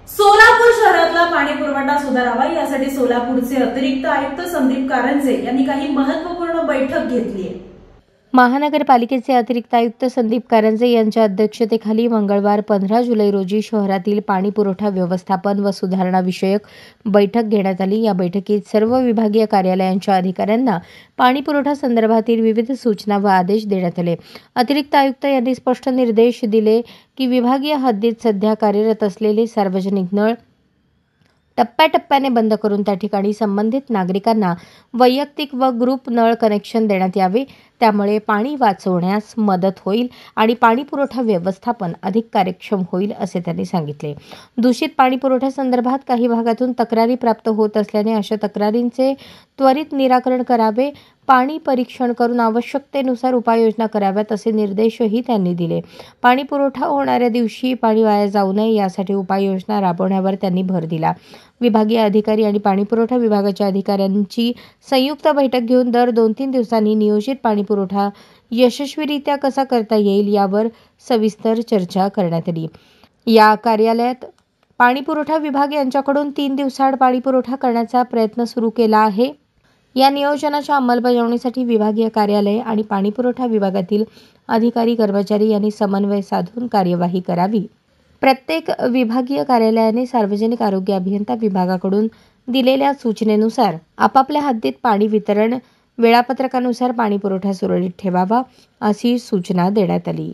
सोलापूर शहरातला पाणी पुरवठा सुधारावा यासाठी सोलापूरचे अतिरिक्त आयुक्त संदीप कारंजे यांनी काही महत्त्वपूर्ण बैठक घेतली आहे। महानगरपालिकेचे अतिरिक्त आयुक्त संदीप कारंजे यांच्या अध्यक्षतेखाली मंगळवार 15 जुलै रोजी शहरातील पाणी पुरवठा व्यवस्थापन व सुधारणा विषयक बैठक घेण्यात आली। या बैठकीत सर्व विभागीय कार्यालयांच्या अधिकाऱ्यांना पाणी पुरवठा संदर्भातील विविध सूचना व आदेश देण्यात आले। अतिरिक्त आयुक्त यांनी स्पष्ट निर्देश दिले की विभागीय हद्दीत सध्या कार्यरत असलेले सार्वजनिक नळ टप्प्याटप्प्याने बंद करून त्या ठिकाणी संबंधित नागरिकांना वैयक्तिक व ग्रुप नळ कनेक्शन देण्यात यावे। त्यामुळे पाणी वाचवण्यास मदत होईल आणि पाणी पुरवठा व्यवस्थापन अधिक कार्यक्षम होईल असे त्यांनी सांगितले। दूषित पाणी पुरवठ्यासंदर्भात काही भागातून तक्रारी प्राप्त होत असल्याने अशा तक्रारींचे त्वरित निराकरण करावे, पाणी परीक्षण करून आवश्यकतेनुसार उपाययोजना कराव्यात असे निर्देशही त्यांनी दिले। पाणी पुरवठा होणाऱ्या दिवशी पाणी वाया जाऊ नये यासाठी उपाययोजना राबवण्यावर त्यांनी भर दिला। विभागीय अधिकारी आणि पाणी पुरवठा विभागाच्या अधिकाऱ्यांची संयुक्त बैठक घेऊन दर 2-3 दिवसांनी नियोजित पाणी पुरवठा यशस्वीरित्या कसा करता येईल यावर सविस्तर चर्चा करण्यात आली। या कार्यालयात पाणी पुरवठा विभाग यांच्याकडून 3 दिवसाआड पाणी पुरवठा करण्याचा प्रयत्न सुरू केला आहे। या नियोजनाच्या अंमलबजावणीसाठी विभागीय कार्यालय आणि पाणी पुरवठा विभागातील अधिकारी कर्मचारी यांनी समन्वय साधून कार्यवाही करावी। प्रत्येक विभागीय कार्यालयाने सार्वजनिक आरोग्य अभियंता विभागाकडून दिलेल्या सूचनेनुसार आपापल्या हद्दीत पाणी वितरण वेळापत्रकानुसार पाणी पुरवठा सुरळीत ठेवावा अशी सूचना देण्यात आली।